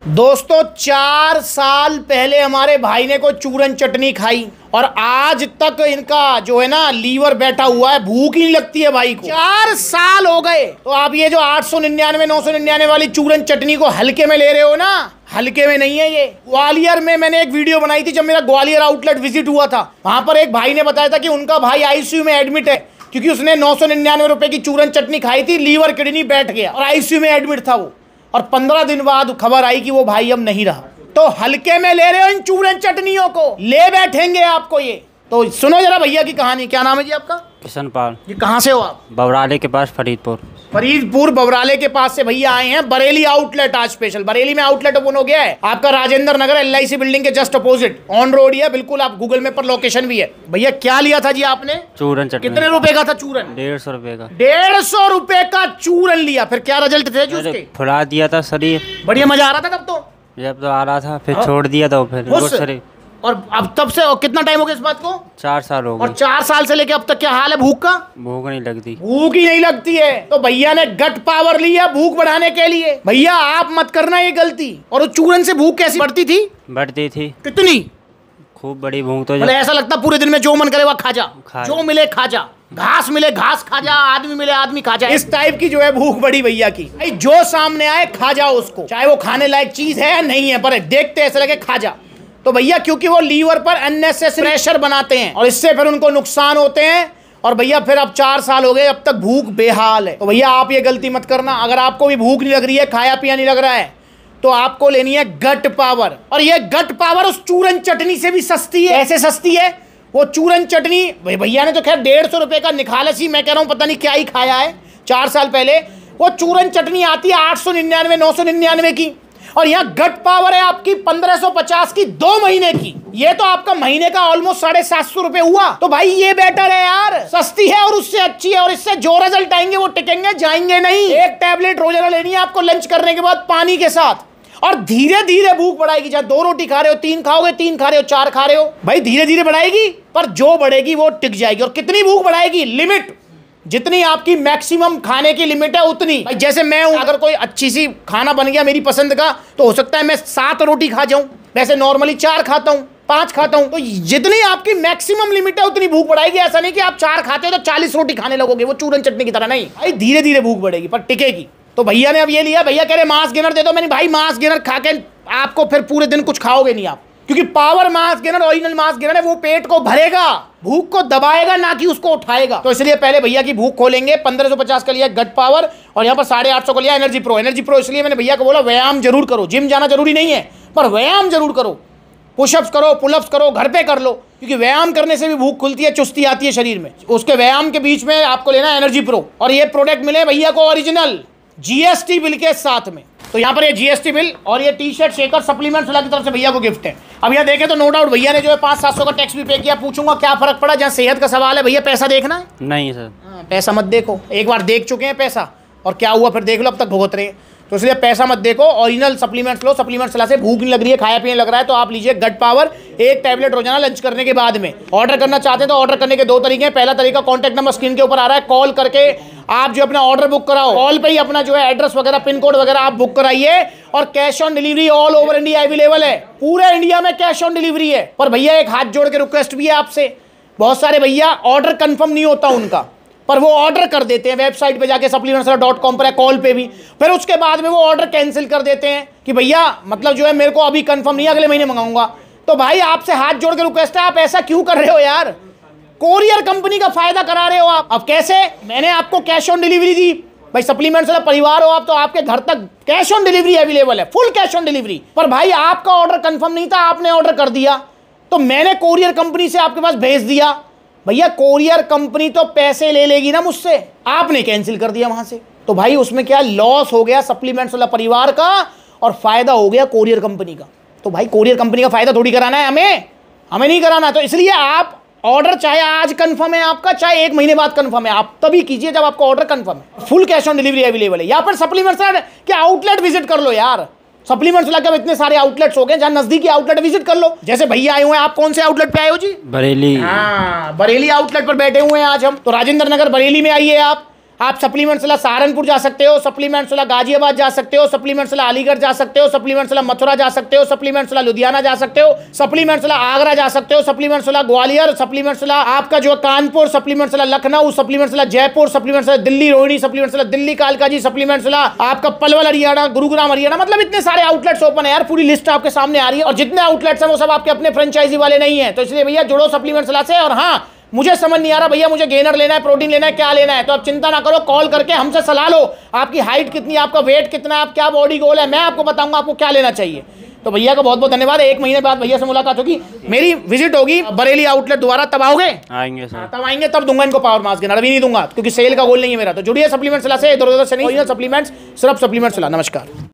दोस्तों 4 साल पहले हमारे भाई ने कोई चूरन चटनी खाई और आज तक इनका जो है ना लीवर बैठा हुआ है, भूख ही नहीं लगती है भाई को। 4 साल हो गए। तो आप ये जो 899 999 वाली चूरन चटनी को हल्के में ले रहे हो ना, हल्के में नहीं है ये। ग्वालियर में मैंने एक वीडियो बनाई थी जब मेरा ग्वालियर आउटलेट विजिट हुआ था। वहां पर एक भाई ने बताया था कि उनका भाई आईसीयू में एडमिट है क्योंकि उसने 999 रुपए की चूरन चटनी खाई थी, लीवर किडनी बैठ गया और आईसीयू में एडमिट था वो। और 15 दिन बाद खबर आई कि वो भाई अब नहीं रहा। तो हल्के में ले रहे हो इन चूरन चटनियों को, ले बैठेंगे आपको ये। तो सुनो जरा भैया की कहानी। क्या नाम है जी आपका? किशन पाल। ये कहाँ से हो आप? बवराले के पास फरीदपुर। फरीदपुर बवराले के पास से भैया आए हैं। बरेली आउटलेट आज स्पेशल बरेली में आउटलेट ओपन हो गया है आपका, राजेंद्र नगर LIC बिल्डिंग के जस्ट अपोजिट ऑन रोड ही है बिल्कुल। आप गूगल मैप पर लोकेशन भी है। भैया क्या लिया था जी आपने? चूरन चटनी। कितने रुपए का था चूरन? 150 रुपए का। 150 रुपए का चूरन लिया। फिर क्या रिजल्ट थे जी उसके? फुला दिया था शरीर। बढ़िया मजा आ रहा था तब तो? जब तो आ रहा था फिर छोड़ दिया था फिर। और अब तब से और कितना टाइम हो गया इस बात को? 4 साल हो गए। और 4 साल से लेके अब तक क्या हाल है भूख का? भूख नहीं लगती। भूख ही नहीं लगती है। तो भैया ने गट पावर लिया भूख बढ़ाने के लिए। भैया आप मत करना ये गलती। और वो चूरन से भूख कैसी बढ़ती थी? बढ़ती थी। कितनी? खूब बड़ी भूख। तो ऐसा लगता पूरे दिन में जो मन करे वह खा जा, जो मिले खा जा, घास मिले घास खा जा, आदमी मिले आदमी खा जा। इस टाइप की जो है भूख बड़ी भैया की। जो सामने आए खा जाओ उसको, चाहे वो खाने लायक चीज है या नहीं है, पर देखते ऐसे लगे खा जा। तो भैया क्योंकि वो लीवर पर अननेसेसरी प्रेशर बनाते हैं और इससे फिर उनको नुकसान होते हैं। और भैया फिर अब 4 साल हो गए, अब तक भूख बेहाल है। तो भैया आप ये गलती मत करना। अगर आपको भी भूख नहीं लग रही है, खाया पिया नहीं लग रहा है, तो आपको लेनी है गट पावर। और ये गट पावर उस चूरन चटनी से भी सस्ती है। ऐसे सस्ती है वो चूरन चटनी। भैया ने तो खैर 150 रुपए का निखालसी, मैं कह रहा हूं पता नहीं क्या ही खाया है 4 साल पहले। वो चूरन चटनी आती है 899 999 की, और यहाँ गट पावर है आपकी 1550 की 2 महीने की। ये तो आपका महीने का ऑलमोस्ट 750 रुपए हुआ। तो भाई ये बेटर है यार, सस्ती है और उससे अच्छी है। और इससे जो रिजल्ट आएंगे वो टिकेंगे, जाएंगे नहीं। एक टैबलेट रोजाना लेनी है आपको लंच करने के बाद पानी के साथ, और धीरे धीरे भूख बढ़ाएगी। चाहे 2 रोटी खा रहे हो, 3 खाओगे, 3 खा रहे हो, 4 खा रहे हो, भाई धीरे धीरे बढ़ाएगी, पर जो बढ़ेगी वो टिक जाएगी। और कितनी भूख बढ़ाएगी? लिमिट, जितनी आपकी मैक्सिमम खाने की लिमिट है उतनी। भाई जैसे मैं हूं, अगर कोई अच्छी सी खाना बन गया मेरी पसंद का, तो हो सकता है मैं 7 रोटी खा जाऊं। वैसे नॉर्मली 4 खाता हूं, 5 खाता हूं। तो जितनी आपकी मैक्सिमम लिमिट है उतनी भूख बढ़ाएगी। ऐसा नहीं कि आप 4 खाते हो तो 40 रोटी खाने लगोगे, वो चूरन चटनी की तरह नहीं। भाई धीरे धीरे भूख बढ़ेगी पर टिकेगी। तो भैया ने अब ये लिया। भैया कह रहे मास गेनर दे दो। मैंने भाई मास गेनर खा के आपको फिर पूरे दिन कुछ खाओगे नहीं आप, क्योंकि power mass gainer original mass gainer है, वो पेट को भरेगा, भूख को दबाएगा, ना कि उसको उठाएगा। तो इसलिए पहले भैया की भूख खोलेंगे। 1550 का लिया गट पावर और यहाँ पर 850 का लिया एनर्जी प्रो। एनर्जी प्रो इसलिए मैंने भैया को बोला व्यायाम जरूर करो, जिम जाना जरूरी नहीं है, पर व्यायाम जरूर करो। पुशअप्स करो, पुलअप्स करो, घर पे कर लो, क्योंकि व्यायाम करने से भी भूख खुलती है, चुस्ती आती है शरीर में। उसके व्यायाम के बीच में आपको लेना है एनर्जी प्रो। और ये प्रोडक्ट मिले भैया को ओरिजिनल GST बिल के साथ में। तो यहाँ पर ये GST बिल और ये टी-शर्ट शेकर सप्लीमेंट की तरफ से भैया को गिफ्ट है। अब यहाँ देखें तो नो डाउट भैया ने जो है 500-700 का टैक्स भी पे किया। पूछूंगा क्या फर्क पड़ा? जहाँ सेहत का सवाल है भैया, पैसा देखना है? नहीं सर, पैसा मत देखो। एक बार देख चुके हैं पैसा और क्या हुआ फिर देख लो, अब तक भुगत रहे हैं। तो इसलिए पैसा मत देखो, ओरिजिनल सप्लीमेंट्स लो। सप्लीमेंट्स से भूख नहीं लग रही है, खाया पिया लग रहा है, तो आप लीजिए गट पावर, एक टैबलेट रोजाना लंच करने के बाद में। ऑर्डर करना चाहते हैं तो ऑर्डर करने के 2 तरीके हैं। पहला तरीका, कॉन्टैक्ट नंबर स्क्रीन के ऊपर आ रहा है, कॉल करके आप जो अपना ऑर्डर बुक कराओ। कॉल पे ही अपना जो है एड्रेस वगैरह, पिन कोड वगैरह आप बुक कराइए। और cash on delivery all over India available है। पूरे इंडिया में कैश ऑन डिलीवरी है। पर भैया एक हाथ जोड़ के रिक्वेस्ट भी है आपसे, बहुत सारे भैया ऑर्डर कंफर्म नहीं होता उनका, पर वो ऑर्डर कर देते हैं वेबसाइट पे जाके, supplementswala.com पर है, कॉल पे भी। फिर उसके बाद में वो ऑर्डर कैंसिल कर देते हैं कि भैया मतलब जो है मेरे को अभी कंफर्म नहीं है, अगले महीने मंगाऊंगा। तो भाई आपसे हाथ जोड़ के रिक्वेस्ट है, आप ऐसा क्यों कर रहे हो यार? कोरियर कंपनी का फायदा करा रहे हो आप। अब कैसे? मैंने आपको कैश ऑन डिलीवरी दी। भाई सप्लीमेंट्स वाला परिवार हो आप, तो आपके घर तक कैश ऑन डिलीवरी अवेलेबल है, फुल कैश ऑन डिलीवरी। पर भाई आपका ऑर्डर कंफर्म नहीं था, आपने ऑर्डर कर दिया, तो मैंने कोरियर कंपनी से आपके पास भेज दिया। भैया कोरियर कंपनी तो पैसे ले लेगी ना मुझसे, आपने कैंसिल कर दिया वहां से। तो भाई उसमें क्या लॉस हो गया सप्लीमेंट्स वाला परिवार का, और फायदा हो गया कोरियर कंपनी का। तो भाई कोरियर कंपनी का फायदा थोड़ी कराना है हमें नहीं कराना। तो इसलिए आप ऑर्डर चाहे आज कंफर्म है आपका, चाहे 1 महीने बाद कंफर्म है, आप तभी कीजिए जब आपका ऑर्डर कंफर्म है। Full cash on delivery available है। या फिर सप्लीमेंट्स के आउटलेट विजिट कर लो यार। सप्लीमेंट्स वाला क्या इतने सारे आउटलेट्स हो गए, जहां नजदीकी आउटलेट विजिट कर लो। जैसे भैया आए हुए हैं, आप कौन से आउटलेट पे आए हो जी? बरेली। हाँ, बरेली आउटलेट पर बैठे हुए हैं आज हम। तो राजेंद्र नगर बरेली में आइए आप। आप सप्लीमेंट सलाह सहारनपुर जा सकते हो, सप्लीमेंट सलाह गाजियाबाद जा सकते हो, सप्लीमेंट सलाह अलीगढ़ जा सकते हो, सप्लीमेंट सलाह मथुरा जा सकते हो, सप्लीमेंट सलाह लुधियाना जा सकते हो, सप्लीमेंट सलाह आगरा जा सकते हो, सप्लीमेंट सलाह ग्वालियर, सप्लीमेंट सलाह आपका जो कानपुर, सप्लीमेंट सलाह लखनऊ, सप्लीमेंट सलाह जयपुर, सप्लीमेंट सलाह दिल्ली रोहिणी, सप्लीमेंट सलाह दिल्ली कालकाजी, सप्लीमेंट सलाह आपका पलवल हरियाणा, गुरुग्राम हरियाणा। मतलब इतने सारे आउटलेट्स ओपन है यार, पूरी लिस्ट आपके सामने आ रही है। और जितने आउटलेट्स हैं वो सब आपके अपने फ्रेंचाइजी वाले नहीं है, तो इसलिए भैया जुड़ो सप्लीमेंट सलाह से। और हाँ, मुझे समझ नहीं आ रहा भैया, मुझे गेनर लेना है, प्रोटीन लेना है, क्या लेना है, तो आप चिंता ना करो, कॉल करके हमसे सलाह लो। आपकी हाइट कितनी है, आपका वेट कितना है, आप क्या बॉडी गोल है, मैं आपको बताऊंगा आपको क्या लेना चाहिए। तो भैया का बहुत बहुत धन्यवाद। 1 महीने बाद भैया से मुलाकात होगी, मेरी विजिट होगी बरेली आउटलेट दोबारा। तब आओगे? आएंगे सर। तब आएंगे, तब दूंगा इनको पावर मास्क गेनर, अभी नहीं दूंगा क्योंकि सेल का गोल नहीं है मेरा। तो जुड़िए सप्लीमेंट सलाह से, इधर उधर से नहीं, सप्लीमेंट्स, सिर्फ सप्लीमेंट सलाह। नमस्कार।